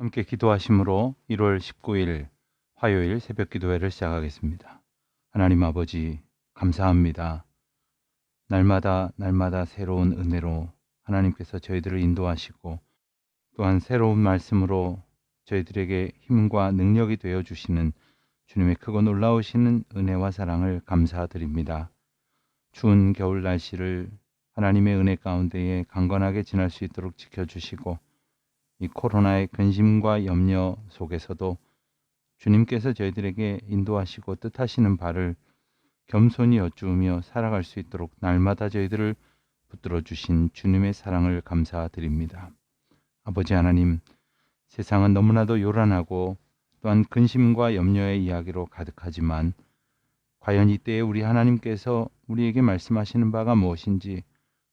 함께 기도하심으로 1월 19일 화요일 새벽 기도회를 시작하겠습니다. 하나님 아버지, 감사합니다. 날마다 새로운 은혜로 하나님께서 저희들을 인도하시고 또한 새로운 말씀으로 저희들에게 힘과 능력이 되어 주시는 주님의 크고 놀라우시는 은혜와 사랑을 감사드립니다. 추운 겨울 날씨를 하나님의 은혜 가운데에 강건하게 지날 수 있도록 지켜주시고 이 코로나의 근심과 염려 속에서도 주님께서 저희들에게 인도하시고 뜻하시는 바를 겸손히 여쭈으며 살아갈 수 있도록 날마다 저희들을 붙들어 주신 주님의 사랑을 감사드립니다. 아버지 하나님, 세상은 너무나도 요란하고 또한 근심과 염려의 이야기로 가득하지만 과연 이때에 우리 하나님께서 우리에게 말씀하시는 바가 무엇인지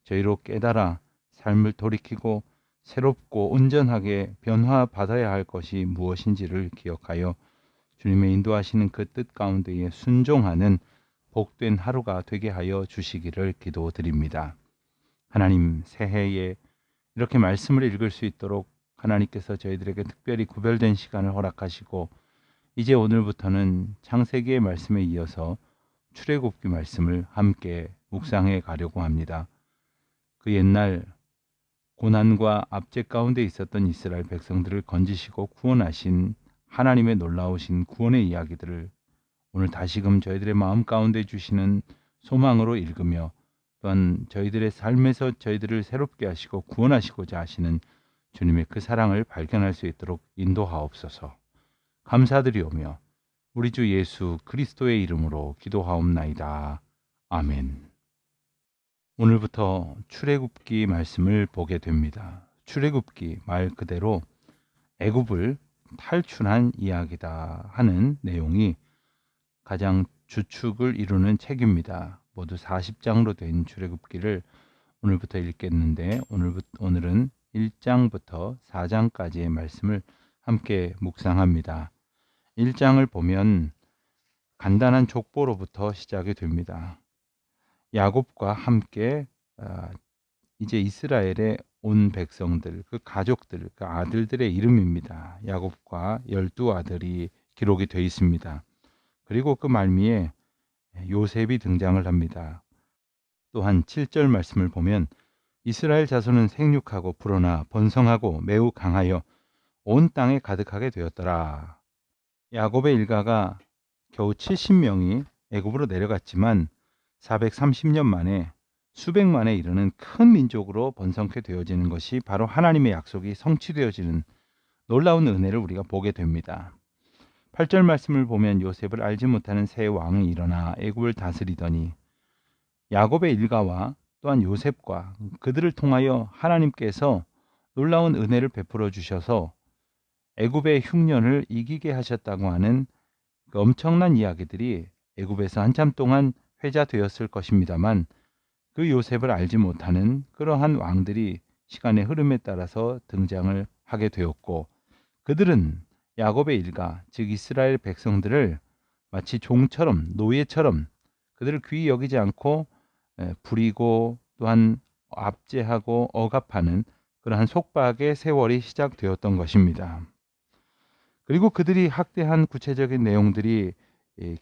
저희로 깨달아 삶을 돌이키고 새롭고 온전하게 변화받아야 할 것이 무엇인지를 기억하여 주님의 인도하시는 그 뜻 가운데에 순종하는 복된 하루가 되게 하여 주시기를 기도드립니다. 하나님, 새해에 이렇게 말씀을 읽을 수 있도록 하나님께서 저희들에게 특별히 구별된 시간을 허락하시고 이제 오늘부터는 창세기의 말씀에 이어서 출애굽기 말씀을 함께 묵상해 가려고 합니다. 그 옛날 고난과 압제 가운데 있었던 이스라엘 백성들을 건지시고 구원하신 하나님의 놀라우신 구원의 이야기들을 오늘 다시금 저희들의 마음 가운데 주시는 소망으로 읽으며 또한 저희들의 삶에서 저희들을 새롭게 하시고 구원하시고자 하시는 주님의 그 사랑을 발견할 수 있도록 인도하옵소서. 감사드리오며 우리 주 예수 그리스도의 이름으로 기도하옵나이다. 아멘. 오늘부터 출애굽기 말씀을 보게 됩니다. 출애굽기 말 그대로 애굽을 탈출한 이야기다 하는 내용이 가장 주축을 이루는 책입니다. 모두 40장으로 된 출애굽기를 오늘부터 읽겠는데 오늘은 1장부터 4장까지의 말씀을 함께 묵상합니다. 1장을 보면 간단한 족보로부터 시작이 됩니다. 야곱과 함께 이제 이스라엘에 온 백성들, 그 가족들, 그 아들들의 이름입니다. 야곱과 12아들이 기록이 되어 있습니다. 그리고 그 말미에 요셉이 등장을 합니다. 또한 7절 말씀을 보면 이스라엘 자손은 생육하고 불어나 번성하고 매우 강하여 온 땅에 가득하게 되었더라. 야곱의 일가가 겨우 70명이 애굽으로 내려갔지만 430년 만에 수백만에 이르는 큰 민족으로 번성케 되어지는 것이 바로 하나님의 약속이 성취되어지는 놀라운 은혜를 우리가 보게 됩니다. 8절 말씀을 보면 요셉을 알지 못하는 새 왕이 일어나 애굽을 다스리더니 야곱의 일가와 또한 요셉과 그들을 통하여 하나님께서 놀라운 은혜를 베풀어 주셔서 애굽의 흉년을 이기게 하셨다고 하는 그 엄청난 이야기들이 애굽에서 한참 동안 회자되었을 것입니다만 그 요셉을 알지 못하는 그러한 왕들이 시간의 흐름에 따라서 등장을 하게 되었고 그들은 야곱의 일가 즉 이스라엘 백성들을 마치 종처럼 노예처럼 그들을 귀히 여기지 않고 부리고 또한 압제하고 억압하는 그러한 속박의 세월이 시작되었던 것입니다. 그리고 그들이 학대한 구체적인 내용들이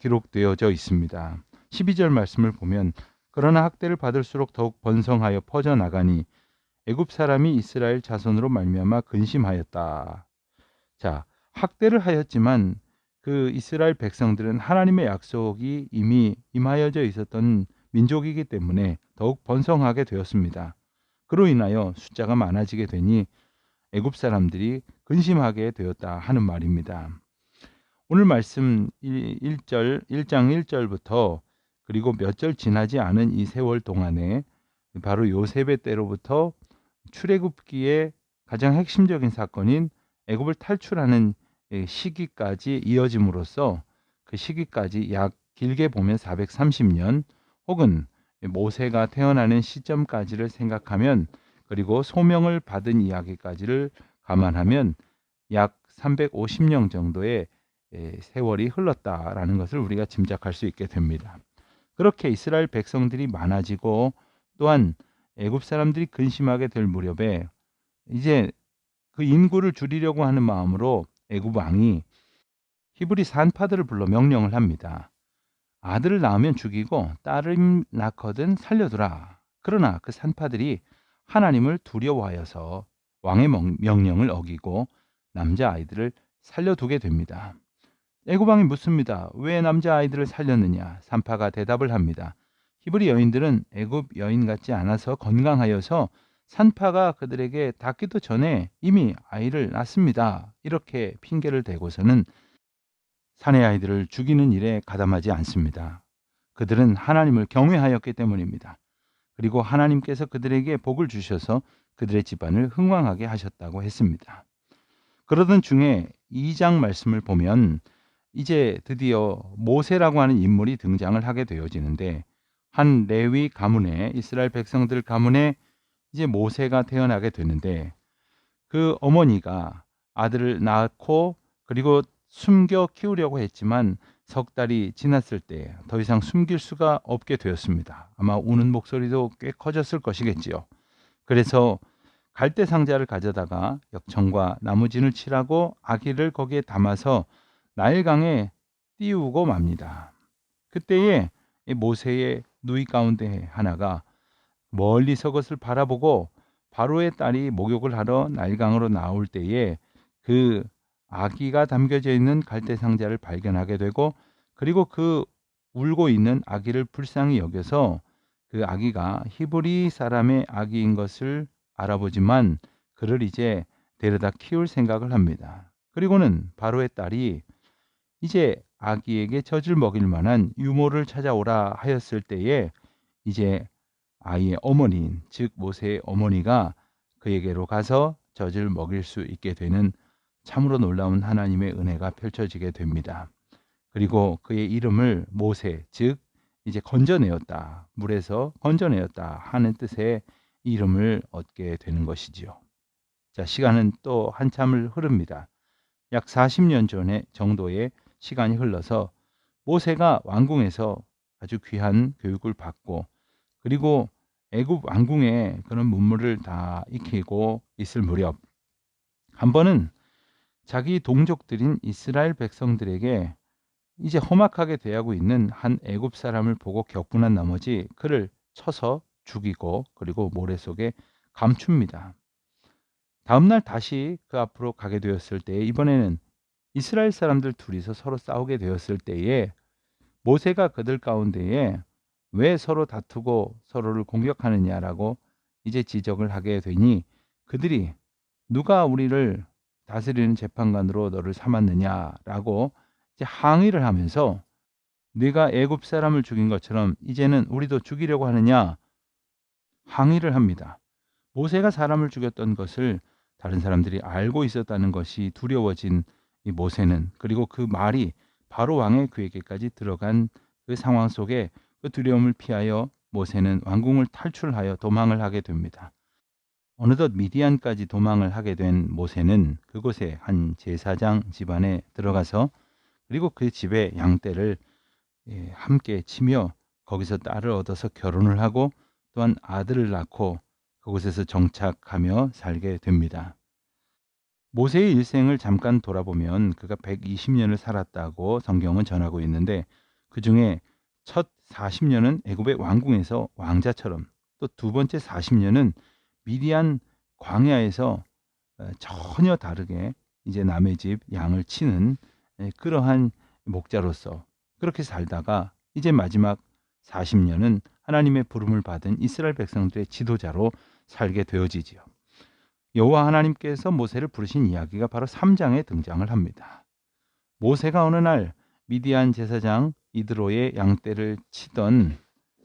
기록되어져 있습니다. 12절 말씀을 보면 그러나 학대를 받을수록 더욱 번성하여 퍼져나가니 애굽 사람이 이스라엘 자손으로 말미암아 근심하였다. 자, 학대를 하였지만 그 이스라엘 백성들은 하나님의 약속이 이미 임하여져 있었던 민족이기 때문에 더욱 번성하게 되었습니다. 그로 인하여 숫자가 많아지게 되니 애굽 사람들이 근심하게 되었다 하는 말입니다. 오늘 말씀 1장 1절부터 그리고 몇 절 지나지 않은 이 세월 동안에 바로 요셉의 때로부터 출애굽기의 가장 핵심적인 사건인 애굽을 탈출하는 시기까지 이어짐으로써 그 시기까지 약 길게 보면 430년 혹은 모세가 태어나는 시점까지를 생각하면 그리고 소명을 받은 이야기까지를 감안하면 약 350년 정도의 세월이 흘렀다라는 것을 우리가 짐작할 수 있게 됩니다. 그렇게 이스라엘 백성들이 많아지고 또한 애굽 사람들이 근심하게 될 무렵에 이제 그 인구를 줄이려고 하는 마음으로 애굽 왕이 히브리 산파들을 불러 명령을 합니다. 아들을 낳으면 죽이고 딸을 낳거든 살려두라. 그러나 그 산파들이 하나님을 두려워하여서 왕의 명령을 어기고 남자아이들을 살려두게 됩니다. 애굽 왕이 묻습니다. 왜 남자아이들을 살렸느냐? 산파가 대답을 합니다. 히브리 여인들은 애굽 여인 같지 않아서 건강하여서 산파가 그들에게 닿기도 전에 이미 아이를 낳습니다. 이렇게 핑계를 대고서는 사내 아이들을 죽이는 일에 가담하지 않습니다. 그들은 하나님을 경외하였기 때문입니다. 그리고 하나님께서 그들에게 복을 주셔서 그들의 집안을 흥왕하게 하셨다고 했습니다. 그러던 중에 2장 말씀을 보면 이제 드디어 모세라고 하는 인물이 등장을 하게 되어지는데, 한 레위 가문에, 이스라엘 백성들 가문에 이제 모세가 태어나게 되는데, 그 어머니가 아들을 낳고 그리고 숨겨 키우려고 했지만 석 달이 지났을 때 더 이상 숨길 수가 없게 되었습니다. 아마 우는 목소리도 꽤 커졌을 것이겠지요. 그래서 갈대 상자를 가져다가 역청과 나무진을 칠하고 아기를 거기에 담아서 나일강에 띄우고 맙니다. 그때에 이 모세의 누이 가운데 하나가 멀리서 그것을 바라보고 바로의 딸이 목욕을 하러 나일강으로 나올 때에 그 아기가 담겨져 있는 갈대 상자를 발견하게 되고, 그리고 그 울고 있는 아기를 불쌍히 여겨서 그 아기가 히브리 사람의 아기인 것을 알아보지만 그를 이제 데려다 키울 생각을 합니다. 그리고는 바로의 딸이 이제 아기에게 젖을 먹일 만한 유모를 찾아오라 하였을 때에 이제 아이의 어머니인, 즉 모세의 어머니가 그에게로 가서 젖을 먹일 수 있게 되는 참으로 놀라운 하나님의 은혜가 펼쳐지게 됩니다. 그리고 그의 이름을 모세, 즉 이제 건져내었다, 물에서 건져내었다 하는 뜻의 이름을 얻게 되는 것이지요. 자, 시간은 또 한참을 흐릅니다. 약 40년 전에 정도의 시간이 흘러서 모세가 왕궁에서 아주 귀한 교육을 받고, 그리고 애굽 왕궁에 그런 문물을 다 익히고 있을 무렵, 한 번은 자기 동족들인 이스라엘 백성들에게 이제 험악하게 대하고 있는 한 애굽 사람을 보고 격분한 나머지 그를 쳐서 죽이고 그리고 모래 속에 감춥니다. 다음날 다시 그 앞으로 가게 되었을 때에, 이번에는 이스라엘 사람들 둘이서 서로 싸우게 되었을 때에 모세가 그들 가운데에 왜 서로 다투고 서로를 공격하느냐라고 이제 지적을 하게 되니, 그들이 누가 우리를 다스리는 재판관으로 너를 삼았느냐라고 이제 항의를 하면서, 네가 애굽 사람을 죽인 것처럼 이제는 우리도 죽이려고 하느냐 항의를 합니다. 모세가 사람을 죽였던 것을 다른 사람들이 알고 있었다는 것이 두려워진 이 모세는, 그리고 그 말이 바로 왕의 귀에게까지 들어간 그 상황 속에 그 두려움을 피하여 모세는 왕궁을 탈출하여 도망을 하게 됩니다. 어느덧 미디안까지 도망을 하게 된 모세는 그곳에 한 제사장 집안에 들어가서, 그리고 그 집의 양떼를 함께 치며 거기서 딸을 얻어서 결혼을 하고 또한 아들을 낳고 그곳에서 정착하며 살게 됩니다. 모세의 일생을 잠깐 돌아보면 그가 120년을 살았다고 성경은 전하고 있는데, 그 중에 첫 40년은 애굽의 왕궁에서 왕자처럼, 또 두 번째 40년은 미디안 광야에서 전혀 다르게 이제 남의 집 양을 치는 그러한 목자로서 그렇게 살다가 이제 마지막 40년은 하나님의 부름을 받은 이스라엘 백성들의 지도자로 살게 되어지지요. 여호와 하나님께서 모세를 부르신 이야기가 바로 3장에 등장을 합니다. 모세가 어느 날 미디안 제사장 이드로의 양떼를 치던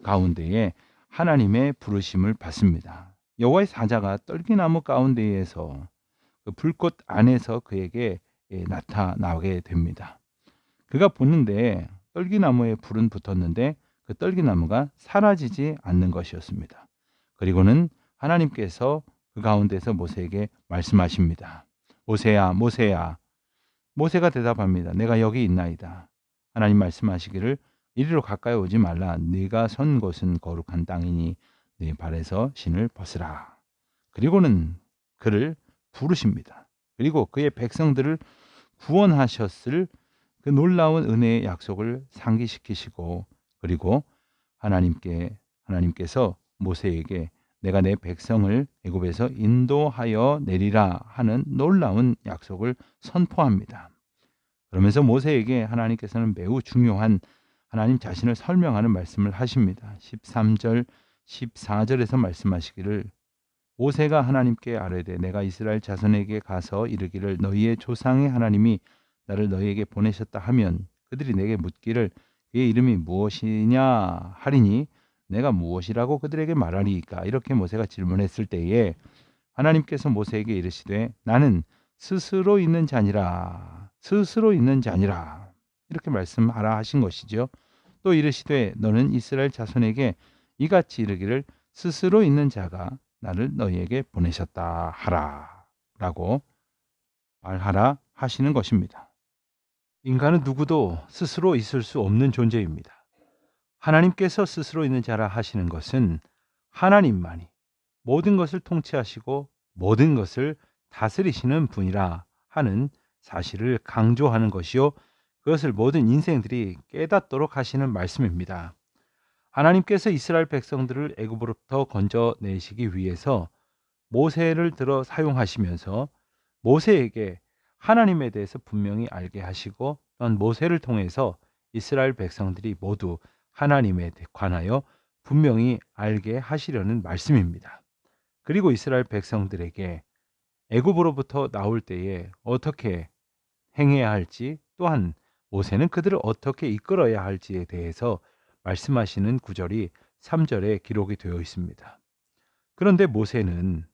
가운데에 하나님의 부르심을 받습니다. 여호와의 사자가 떨기나무 가운데에서 그 불꽃 안에서 그에게 나타나게 됩니다. 그가 보는데 떨기나무에 불은 붙었는데 그 떨기나무가 사라지지 않는 것이었습니다. 그리고는 하나님께서 그 가운데서 모세에게 말씀하십니다. 모세야, 모세야. 모세가 대답합니다. 내가 여기 있나이다. 하나님 말씀하시기를 이리로 가까이 오지 말라. 네가 선 곳은 거룩한 땅이니 네 발에서 신을 벗으라. 그리고는 그를 부르십니다. 그리고 그의 백성들을 구원하셨을 그 놀라운 은혜의 약속을 상기시키시고, 그리고 하나님께서 모세에게 내가 내 백성을 애굽에서 인도하여 내리라 하는 놀라운 약속을 선포합니다. 그러면서 모세에게 하나님께서는 매우 중요한 하나님 자신을 설명하는 말씀을 하십니다. 13절, 14절에서 말씀하시기를, 모세가 하나님께 아뢰되 내가 이스라엘 자손에게 가서 이르기를 너희의 조상의 하나님이 나를 너희에게 보내셨다 하면 그들이 내게 묻기를 그의 이름이 무엇이냐 하리니 내가 무엇이라고 그들에게 말하리이까. 이렇게 모세가 질문했을 때에 하나님께서 모세에게 이르시되 나는 스스로 있는 자니라, 스스로 있는 자니라, 이렇게 말씀하라 하신 것이죠. 또 이르시되 너는 이스라엘 자손에게 이같이 이르기를 스스로 있는 자가 나를 너희에게 보내셨다 하라 라고 말하라 하시는 것입니다. 인간은 누구도 스스로 있을 수 없는 존재입니다. 하나님께서 스스로 있는 자라 하시는 것은 하나님만이 모든 것을 통치하시고 모든 것을 다스리시는 분이라 하는 사실을 강조하는 것이요, 그것을 모든 인생들이 깨닫도록 하시는 말씀입니다. 하나님께서 이스라엘 백성들을 애굽으로부터 건져내시기 위해서 모세를 들어 사용하시면서 모세에게 하나님에 대해서 분명히 알게 하시고, 또한 모세를 통해서 이스라엘 백성들이 모두 하나님에 관하여 분명히 알게 하시려는 말씀입니다. 그리고 이스라엘 백성들에게 애굽으로부터 나올 때에 어떻게 행해야 할지, 또한 모세는 그들을 어떻게 이끌어야 할지에 대해서 말씀하시는 구절이 3절에 기록이 되어 있습니다. 그런데 모세는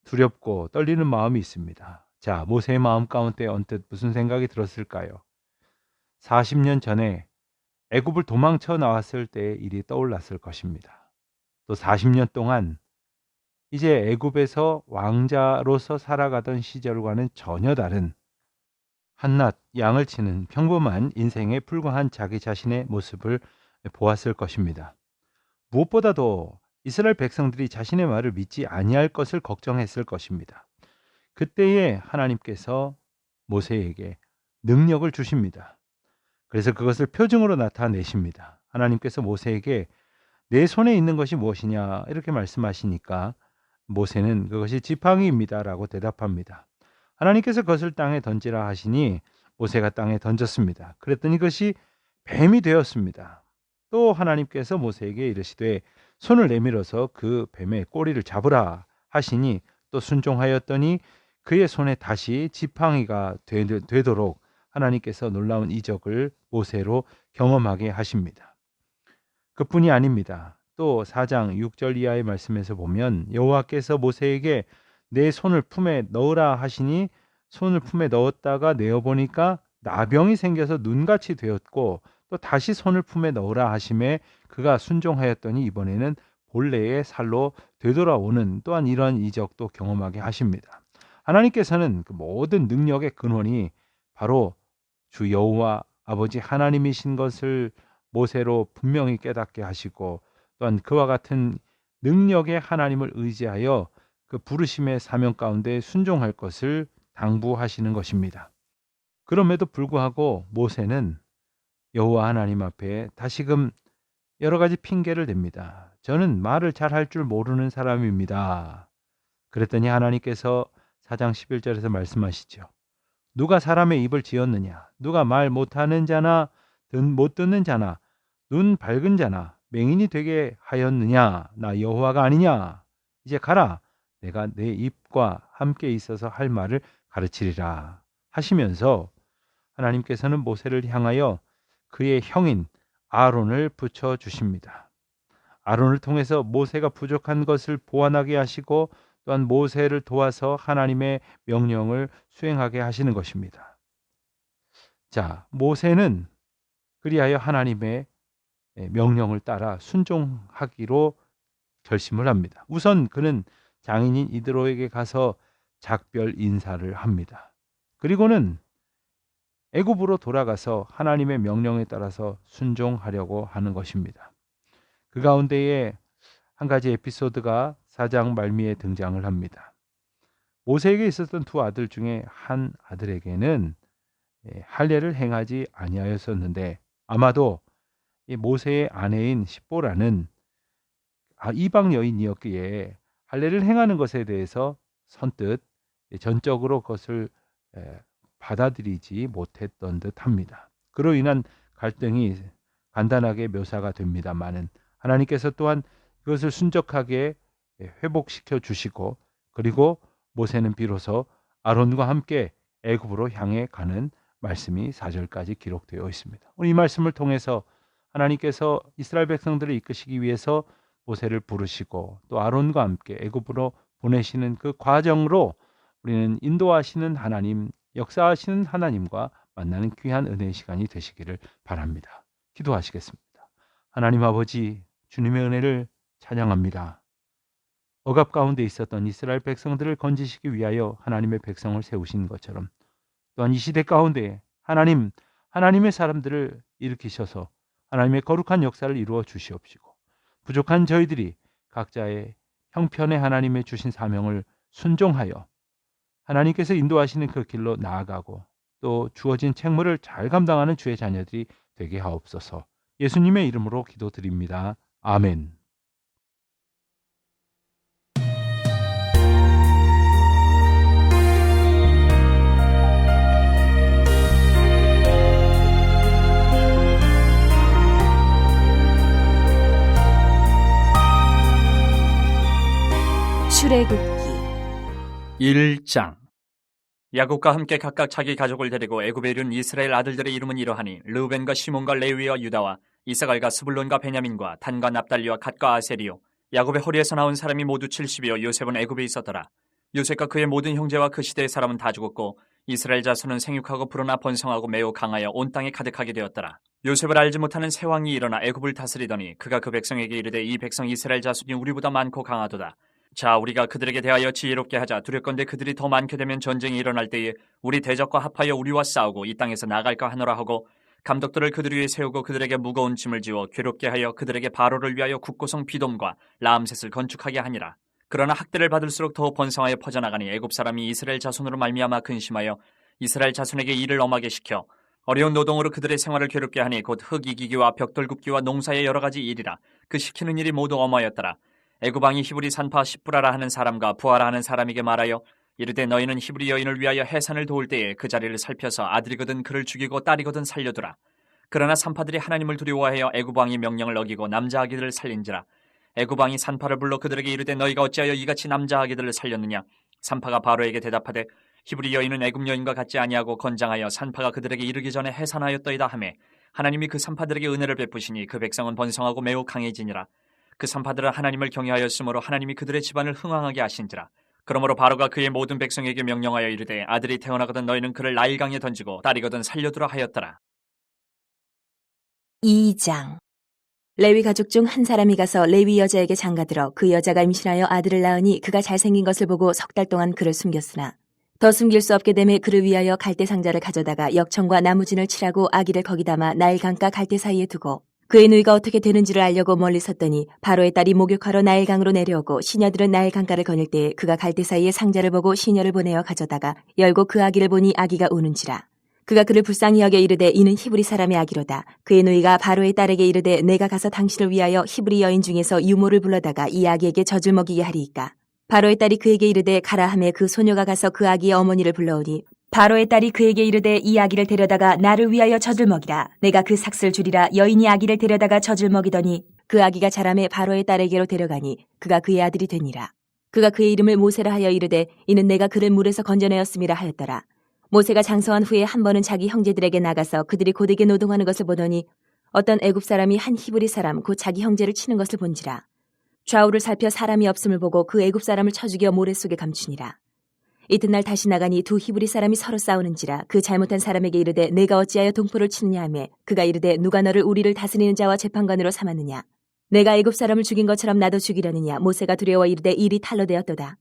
두렵고 떨리는 마음이 있습니다. 자, 모세의 마음 가운데 언뜻 무슨 생각이 들었을까요? 40년 전에 애굽을 도망쳐 나왔을 때의 일이 떠올랐을 것입니다. 또 40년 동안 이제 애굽에서 왕자로서 살아가던 시절과는 전혀 다른 한낱 양을 치는 평범한 인생에 불과한 자기 자신의 모습을 보았을 것입니다. 무엇보다도 이스라엘 백성들이 자신의 말을 믿지 아니할 것을 걱정했을 것입니다. 그때에 하나님께서 모세에게 능력을 주십니다. 그래서 그것을 표징으로 나타내십니다. 하나님께서 모세에게 내 손에 있는 것이 무엇이냐 이렇게 말씀하시니까 모세는 그것이 지팡이입니다 라고 대답합니다. 하나님께서 그것을 땅에 던지라 하시니 모세가 땅에 던졌습니다. 그랬더니 그것이 뱀이 되었습니다. 또 하나님께서 모세에게 이르시되 손을 내밀어서 그 뱀의 꼬리를 잡으라 하시니 또 순종하였더니 그의 손에 다시 지팡이가 되도록 하나님께서 놀라운 이적을 모세로 경험하게 하십니다. 그뿐이 아닙니다. 또 4장 6절 이하의 말씀에서 보면 여호와께서 모세에게 내 손을 품에 넣으라 하시니 손을 품에 넣었다가 내어보니까 나병이 생겨서 눈같이 되었고, 또 다시 손을 품에 넣으라 하심에 그가 순종하였더니 이번에는 본래의 살로 되돌아오는 또한 이러한 이적도 경험하게 하십니다. 하나님께서는 그 모든 능력의 근원이 바로 주 여호와 아버지 하나님이신 것을 모세로 분명히 깨닫게 하시고, 또한 그와 같은 능력의 하나님을 의지하여 그 부르심의 사명 가운데 순종할 것을 당부하시는 것입니다. 그럼에도 불구하고 모세는 여호와 하나님 앞에 다시금 여러 가지 핑계를 댑니다. 저는 말을 잘 할 줄 모르는 사람입니다. 그랬더니 하나님께서 4장 11절에서 말씀하시죠. 누가 사람의 입을 지었느냐? 누가 말 못하는 자나 못 듣는 자나 눈 밝은 자나 맹인이 되게 하였느냐? 나 여호와가 아니냐? 이제 가라. 내가 내 입과 함께 있어서 할 말을 가르치리라 하시면서 하나님께서는 모세를 향하여 그의 형인 아론을 붙여 주십니다. 아론을 통해서 모세가 부족한 것을 보완하게 하시고, 또한 모세를 도와서 하나님의 명령을 수행하게 하시는 것입니다. 자, 모세는 그리하여 하나님의 명령을 따라 순종하기로 결심을 합니다. 우선 그는 장인인 이드로에게 가서 작별 인사를 합니다. 그리고는 애굽으로 돌아가서 하나님의 명령에 따라서 순종하려고 하는 것입니다. 그 가운데에 한 가지 에피소드가 4장 말미에 등장을 합니다. 모세에게 있었던 두 아들 중에 한 아들에게는 할례를 행하지 아니하였었는데 아마도 이 모세의 아내인 십보라는 이방 여인이었기에 할례를 행하는 것에 대해서 선뜻 전적으로 그것을 받아들이지 못했던 듯합니다. 그로 인한 갈등이 간단하게 묘사가 됩니다만은 하나님께서 또한 그것을 순적하게 회복시켜 주시고 그리고 모세는 비로소 아론과 함께 애굽으로 향해 가는 말씀이 4절까지 기록되어 있습니다. 오늘 이 말씀을 통해서 하나님께서 이스라엘 백성들을 이끄시기 위해서 모세를 부르시고 또 아론과 함께 애굽으로 보내시는 그 과정으로 우리는 인도하시는 하나님, 역사하시는 하나님과 만나는 귀한 은혜의 시간이 되시기를 바랍니다. 기도하시겠습니다. 하나님 아버지, 주님의 은혜를 찬양합니다. 억압 가운데 있었던 이스라엘 백성들을 건지시기 위하여 하나님의 백성을 세우신 것처럼 또한 이 시대 가운데 하나님의 사람들을 일으키셔서 하나님의 거룩한 역사를 이루어 주시옵시고 부족한 저희들이 각자의 형편에 하나님의 주신 사명을 순종하여 하나님께서 인도하시는 그 길로 나아가고 또 주어진 책무를 잘 감당하는 주의 자녀들이 되게 하옵소서. 예수님의 이름으로 기도드립니다. 아멘. 출애굽기 1장. 야곱과 함께 각각 자기 가족을 데리고 애굽에 이른 이스라엘 아들들의 이름은 이러하니 르우벤과 시몬과 레위와 유다와 이사갈과 스불론과 베냐민과 단과 납달리와 갓과 아셀이요. 야곱의 허리에서 나온 사람이 모두 70이요. 요셉은 애굽에 있었더라. 요셉과 그의 모든 형제와 그 시대의 사람은 다 죽었고 이스라엘 자손은 생육하고 불어나 번성하고 매우 강하여 온 땅에 가득하게 되었더라. 요셉을 알지 못하는 새 왕이 일어나 애굽을 다스리더니 그가 그 백성에게 이르되 이 백성 이스라엘 자손이 우리보다 많고 강하도다. 자, 우리가 그들에게 대하여 지혜롭게 하자. 두렵건대 그들이 더 많게 되면 전쟁이 일어날 때에 우리 대적과 합하여 우리와 싸우고 이 땅에서 나갈까 하노라 하고 감독들을 그들 위에 세우고 그들에게 무거운 짐을 지워 괴롭게 하여 그들에게 바로를 위하여 국고성 비돔과 라암셋을 건축하게 하니라. 그러나 학대를 받을수록 더 번성하여 퍼져나가니 애굽 사람이 이스라엘 자손으로 말미암아 근심하여 이스라엘 자손에게 일을 엄하게 시켜 어려운 노동으로 그들의 생활을 괴롭게 하니 곧 흙 이기기와 벽돌 굽기와 농사의 여러 가지 일이라. 그 시키는 일이 모두 엄하였더라. 애굽 왕이 히브리 산파 십부라라 하는 사람과 부하라 하는 사람에게 말하여 이르되 너희는 히브리 여인을 위하여 해산을 도울 때에 그 자리를 살펴서 아들이거든 그를 죽이고 딸이거든 살려두라. 그러나 산파들이 하나님을 두려워하여 애굽 왕이 명령을 어기고 남자 아기들을 살린지라. 애굽 왕이 산파를 불러 그들에게 이르되 너희가 어찌하여 이같이 남자 아기들을 살렸느냐. 산파가 바로에게 대답하되 히브리 여인은 애굽 여인과 같지 아니하고 건장하여 산파가 그들에게 이르기 전에 해산하였더이다 하매 하나님이 그 산파들에게 은혜를 베푸시니 그 백성은 번성하고 매우 강해지니라. 그 산파들은 하나님을 경외하였으므로 하나님이 그들의 집안을 흥왕하게 하신지라. 그러므로 바로가 그의 모든 백성에게 명령하여 이르되 아들이 태어나거든 너희는 그를 나일강에 던지고 딸이거든 살려두라 하였더라. 2장. 레위 가족 중 한 사람이 가서 레위 여자에게 장가들어 그 여자가 임신하여 아들을 낳으니 그가 잘생긴 것을 보고 3달 동안 그를 숨겼으나 더 숨길 수 없게 되매 그를 위하여 갈대 상자를 가져다가 역청과 나무진을 칠하고 아기를 거기 담아 나일강과 갈대 사이에 두고 그의 누이가 어떻게 되는지를 알려고 멀리 섰더니 바로의 딸이 목욕하러 나일강으로 내려오고 시녀들은 나일강가를 거닐 때에 그가 갈대 사이에 상자를 보고 시녀를 보내어 가져다가 열고 그 아기를 보니 아기가 우는지라. 그가 그를 불쌍히 여겨 이르되 이는 히브리 사람의 아기로다. 그의 누이가 바로의 딸에게 이르되 내가 가서 당신을 위하여 히브리 여인 중에서 유모를 불러다가 이 아기에게 젖을 먹이게 하리이까. 바로의 딸이 그에게 이르되 가라 하매 그 소녀가 가서 그 아기의 어머니를 불러오니 바로의 딸이 그에게 이르되 이 아기를 데려다가 나를 위하여 젖을 먹이라. 내가 그 삭슬 주리라. 여인이 아기를 데려다가 젖을 먹이더니 그 아기가 자라매 바로의 딸에게로 데려가니 그가 그의 아들이 되니라. 그가 그의 이름을 모세라 하여 이르되 이는 내가 그를 물에서 건져내었음이라 하였더라. 모세가 장성한 후에 한 번은 자기 형제들에게 나가서 그들이 고되게 노동하는 것을 보더니 어떤 애굽 사람이 한 히브리 사람 곧 자기 형제를 치는 것을 본지라. 좌우를 살펴 사람이 없음을 보고 그 애굽 사람을 쳐 죽여 모래 속에 감추니라. 이튿날 다시 나가니 두 히브리 사람이 서로 싸우는지라. 그 잘못한 사람에게 이르되 내가 어찌하여 동포를 치느냐 하매 그가 이르되 누가 너를 우리를 다스리는 자와 재판관으로 삼았느냐. 내가 애굽 사람을 죽인 것처럼 나도 죽이려느냐. 모세가 두려워 이르되 일이 탈로 되었도다.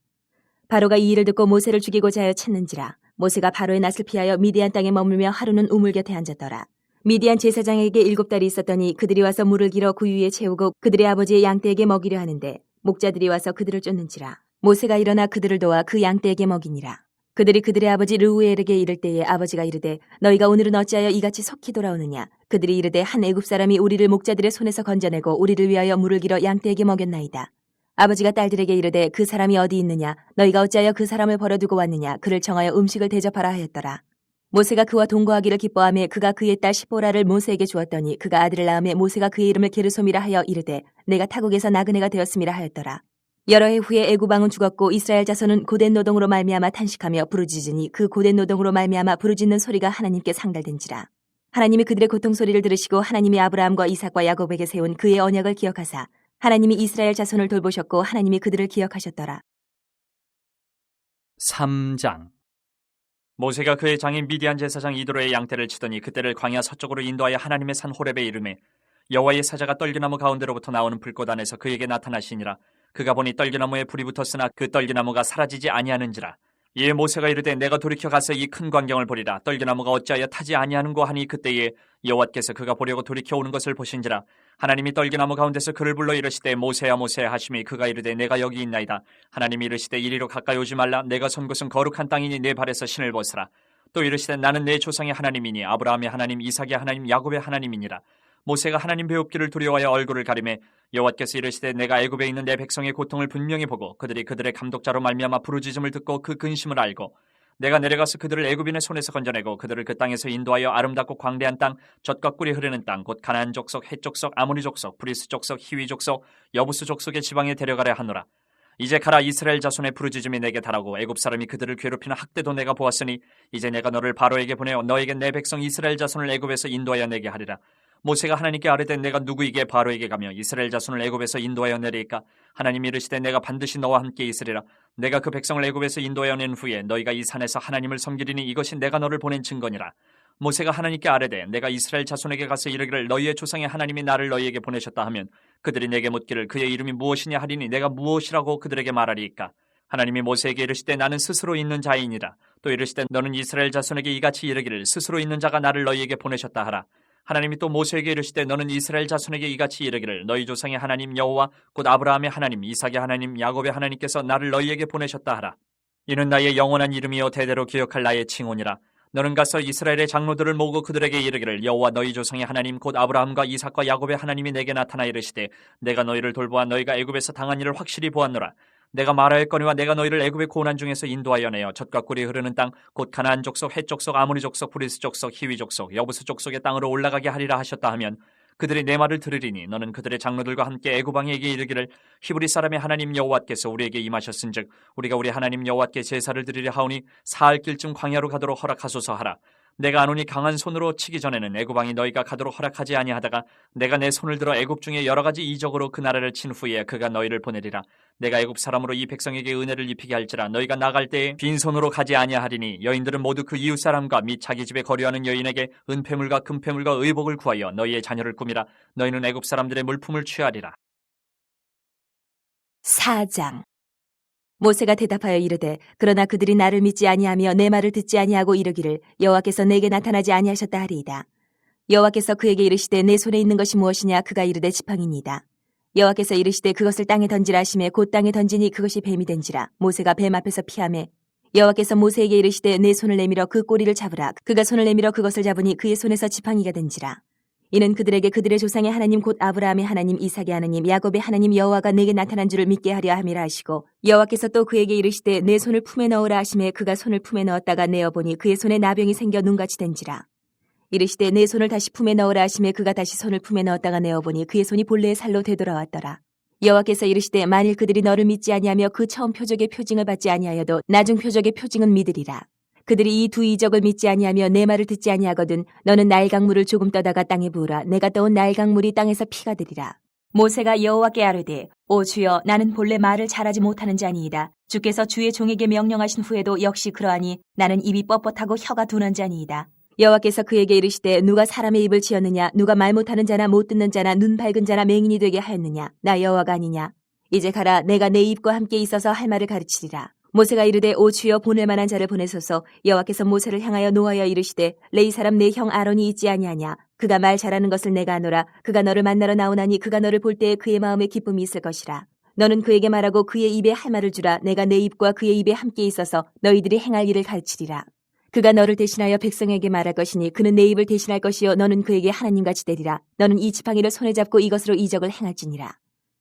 바로가 이 일을 듣고 모세를 죽이고자 하여 찾는지라. 모세가 바로의 낯을 피하여 미디안 땅에 머물며 하루는 우물 곁에 앉았더라. 미디안 제사장에게 7달이 있었더니 그들이 와서 물을 길어 그 위에 채우고 그들의 아버지의 양떼에게 먹이려 하는데 목자들이 와서 그들을 쫓는지라. 모세가 일어나 그들을 도와 그 양떼에게 먹이니라. 그들이 그들의 아버지 르우엘에게 이를 때에 아버지가 이르되 너희가 오늘은 어찌하여 이같이 속히 돌아오느냐. 그들이 이르되 한 애굽 사람이 우리를 목자들의 손에서 건져내고 우리를 위하여 물을 길어 양떼에게 먹였나이다. 아버지가 딸들에게 이르되 그 사람이 어디 있느냐. 너희가 어찌하여 그 사람을 버려두고 왔느냐. 그를 청하여 음식을 대접하라 하였더라. 모세가 그와 동거하기를 기뻐하며 그가 그의 딸 시보라를 모세에게 주었더니 그가 아들을 낳음에 모세가 그의 이름을 게르솜이라 하여 이르되 내가 타국에서 나그네가 되었음이라 하였더라. 여러 해 후에 애굽 왕은 죽었고 이스라엘 자손은 고된 노동으로 말미암아 탄식하며 부르짖으니 그 고된 노동으로 말미암아 부르짖는 소리가 하나님께 상달된지라. 하나님이 그들의 고통 소리를 들으시고 하나님이 아브라함과 이삭과 야곱에게 세운 그의 언약을 기억하사 하나님이 이스라엘 자손을 돌보셨고 하나님이 그들을 기억하셨더라. 3장. 모세가 그의 장인 미디안 제사장 이도로의 양떼를 치더니 그때를 광야 서쪽으로 인도하여 하나님의 산 호렙에 이르매 여호와의 사자가 떨기나무 가운데로부터 나오는 불꽃 안에서 그에게 나타나시니라. 그가 보니 떨기나무에 불이 붙었으나 그 떨기나무가 사라지지 아니하는지라. 이에 모세가 이르되 내가 돌이켜 가서 이 큰 광경을 보리라. 떨기나무가 어찌하여 타지 아니하는고 하니 그때에 여호와께서 그가 보려고 돌이켜 오는 것을 보신지라. 하나님이 떨기나무 가운데서 그를 불러 이르시되 모세야 모세야 하시니 그가 이르되 내가 여기 있나이다. 하나님이 이르시되 이리로 가까이 오지 말라. 내가 선 곳은 거룩한 땅이니 내 발에서 신을 벗으라. 또 이르시되 나는 내 조상의 하나님이니 아브라함의 하나님 이삭의 하나님 야곱의 하나님이니라. 모세가 하나님 배웁기를 두려워하여 얼굴을 가리매 여호와께서 이르시되 내가 애굽에 있는 내 백성의 고통을 분명히 보고 그들이 그들의 감독자로 말미암아 부르짖음을 듣고 그 근심을 알고 내가 내려가서 그들을 애굽인의 손에서 건져내고 그들을 그 땅에서 인도하여 아름답고 광대한 땅 젖과 꿀이 흐르는 땅 곧 가나안 족속 헷 족속 아모리 족속 브리스 족속 히위 족속 여부스 족속의 지방에 데려가려 하노라. 이제 가라. 이스라엘 자손의 부르짖음이 내게 달하고 애굽 사람이 그들을 괴롭히는 학대도 내가 보았으니 이제 내가 너를 바로에게 보내어 너에게 내 백성 이스라엘 자손을 애굽에서 인도하여 내게 하리라. 모세가 하나님께 아뢰되 내가 누구에게 바로에게 가며 이스라엘 자손을 애굽에서 인도하여 내리까. 하나님이 이르시되 내가 반드시 너와 함께 있으리라. 내가 그 백성을 애굽에서 인도하여 낸 후에 너희가 이 산에서 하나님을 섬기리니 이것이 내가 너를 보낸 증거니라. 모세가 하나님께 아뢰되 내가 이스라엘 자손에게 가서 이르기를 너희의 조상의 하나님이 나를 너희에게 보내셨다 하면 그들이 내게 묻기를 그의 이름이 무엇이냐 하리니 내가 무엇이라고 그들에게 말하리이까. 하나님이 모세에게 이르시되 나는 스스로 있는 자이니라. 또 이르시되 너는 이스라엘 자손에게 이같이 이르기를 스스로 있는 자가 나를 너희에게 보내셨다 하라. 하나님이 또 모세에게 이르시되 너는 이스라엘 자손에게 이같이 이르기를 너희 조상의 하나님 여호와 곧 아브라함의 하나님 이삭의 하나님 야곱의 하나님께서 나를 너희에게 보내셨다 하라. 이는 나의 영원한 이름이요 대대로 기억할 나의 칭호니라. 너는 가서 이스라엘의 장로들을 모으고 그들에게 이르기를 여호와 너희 조상의 하나님 곧 아브라함과 이삭과 야곱의 하나님이 내게 나타나 이르시되 내가 너희를 돌보아 너희가 애굽에서 당한 일을 확실히 보았노라. 내가 말하였거니와 내가 너희를 애굽의 고난 중에서 인도하여 내어 젖과 꿀이 흐르는 땅 곧 가나안 족속 헷 족속 아모리 족속 브리스 족속 히위 족속 여부스 족속의 땅으로 올라가게 하리라 하셨다 하면 그들이 내 말을 들으리니 너는 그들의 장로들과 함께 애굽 왕에게 이르기를 히브리 사람의 하나님 여호와께서 우리에게 임하셨은즉 우리가 우리 하나님 여호와께 제사를 드리려 하오니 사흘 길쯤 광야로 가도록 허락하소서 하라. 내가 안오니 강한 손으로 치기 전에는 애굽 왕이 너희가 가도록 허락하지 아니하다가 내가 내 손을 들어 애굽 중에 여러 가지 이적으로 그 나라를 친 후에 그가 너희를 보내리라. 내가 애굽 사람으로 이 백성에게 은혜를 입히게 할지라 너희가 나갈 때에 빈손으로 가지 아니하리니 여인들은 모두 그 이웃 사람과 및 자기 집에 거류하는 여인에게 은폐물과 금폐물과 의복을 구하여 너희의 자녀를 꾸미라. 너희는 애굽 사람들의 물품을 취하리라. 4장. 모세가 대답하여 이르되 그러나 그들이 나를 믿지 아니하며 내 말을 듣지 아니하고 이르기를 여호와께서 내게 나타나지 아니하셨다 하리이다. 여호와께서 그에게 이르시되 내 손에 있는 것이 무엇이냐. 그가 이르되 지팡이니이다. 여호와께서 이르시되 그것을 땅에 던지라 하시매 곧 땅에 던지니 그것이 뱀이 된지라. 모세가 뱀 앞에서 피하매 여호와께서 모세에게 이르시되 내 손을 내밀어 그 꼬리를 잡으라. 그가 손을 내밀어 그것을 잡으니 그의 손에서 지팡이가 된지라. 이는 그들에게 그들의 조상의 하나님 곧 아브라함의 하나님 이삭의 하나님 야곱의 하나님 여호와가 내게 나타난 줄을 믿게 하려 함이라 하시고 여호와께서 또 그에게 이르시되 내 손을 품에 넣으라 하시매 그가 손을 품에 넣었다가 내어보니 그의 손에 나병이 생겨 눈같이 된지라. 이르시되 내 손을 다시 품에 넣으라 하시매 그가 다시 손을 품에 넣었다가 내어보니 그의 손이 본래의 살로 되돌아왔더라. 여호와께서 이르시되 만일 그들이 너를 믿지 아니하며 그 처음 표적의 표징을 받지 아니하여도 나중 표적의 표징은 믿으리라. 그들이 이 두 이적을 믿지 아니하며 내 말을 듣지 아니하거든 너는 나일 강물을 조금 떠다가 땅에 부으라. 내가 떠온 나일 강물이 땅에서 피가 되리라. 모세가 여호와께 아뢰되 오 주여 나는 본래 말을 잘하지 못하는 자니이다. 주께서 주의 종에게 명령하신 후에도 역시 그러하니 나는 입이 뻣뻣하고 혀가 둔한 자니이다. 여호와께서 그에게 이르시되 누가 사람의 입을 지었느냐. 누가 말 못하는 자나 못 듣는 자나 눈 밝은 자나 맹인이 되게 하였느냐. 나 여호와가 아니냐. 이제 가라. 내가 내 입과 함께 있어서 할 말을 가르치리라. 모세가 이르되 오 주여 보낼 만한 자를 보내소서. 여호와께서 모세를 향하여 노하여 이르시되 레위 사람 내 형 아론이 있지 아니하냐. 그가 말 잘하는 것을 내가 아노라. 그가 너를 만나러 나오나니 그가 너를 볼 때에 그의 마음에 기쁨이 있을 것이라. 너는 그에게 말하고 그의 입에 할 말을 주라. 내가 내 입과 그의 입에 함께 있어서 너희들이 행할 일을 가르치리라. 그가 너를 대신하여 백성에게 말할 것이니 그는 내 입을 대신할 것이요 너는 그에게 하나님같이 되리라. 너는 이 지팡이를 손에 잡고 이것으로 이적을 행할지니라.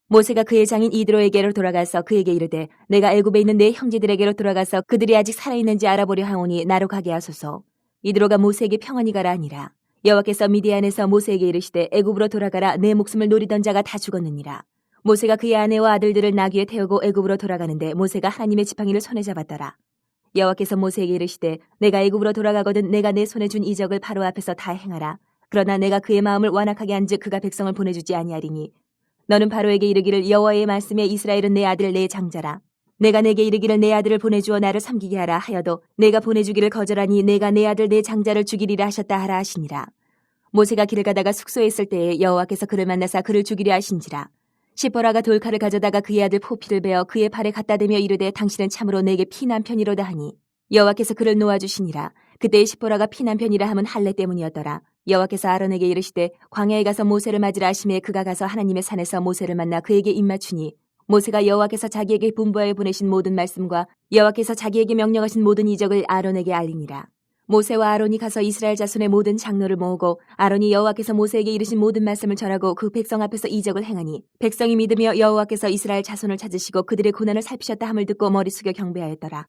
모세가 그의 장인 이드로에게로 돌아가서 그에게 이르되 내가 애굽에 있는 내 형제들에게로 돌아가서 그들이 아직 살아있는지 알아보려 하오니 나로 가게 하소서. 이드로가 모세에게 평안히 가라 하니라. 여호와께서 미디안에서 모세에게 이르시되 애굽으로 돌아가라. 내 목숨을 노리던 자가 다 죽었느니라. 모세가 그의 아내와 아들들을 나귀에 태우고 애굽으로 돌아가는데 모세가 하나님의 지팡이를 손에 잡았더라. 여호와께서 모세에게 이르시되 내가 애굽으로 돌아가거든 내가 내 손에 준 이적을 바로 앞에서 다 행하라. 그러나 내가 그의 마음을 완악하게 한즉 그가 백성을 보내주지 아니하리니 너는 바로에게 이르기를 여호와의 말씀에 이스라엘은 내 아들 내 장자라. 내가 내게 이르기를 내 아들을 보내주어 나를 섬기게 하라 하여도 내가 보내주기를 거절하니 내가 내 아들 내 장자를 죽이리라 하셨다 하라 하시니라. 모세가 길을 가다가 숙소에 있을 때에 여호와께서 그를 만나사 그를 죽이려 하신지라. 시보라가 돌칼을 가져다가 그의 아들 포피를 베어 그의 팔에 갖다 대며 이르되 당신은 참으로 내게 피난 편이로다 하니 여호와께서 그를 놓아주시니라. 그때의 시보라가 피난 편이라 함은 할례 때문이었더라. 여호와께서 아론에게 이르시되 광야에 가서 모세를 맞으라 하시매 그가 가서 하나님의 산에서 모세를 만나 그에게 입맞추니 모세가 여호와께서 자기에게 분부하여 보내신 모든 말씀과 여호와께서 자기에게 명령하신 모든 이적을 아론에게 알리니라. 모세와 아론이 가서 이스라엘 자손의 모든 장로를 모으고 아론이 여호와께서 모세에게 이르신 모든 말씀을 전하고 그 백성 앞에서 이적을 행하니 백성이 믿으며 여호와께서 이스라엘 자손을 찾으시고 그들의 고난을 살피셨다 함을 듣고 머리 숙여 경배하였더라.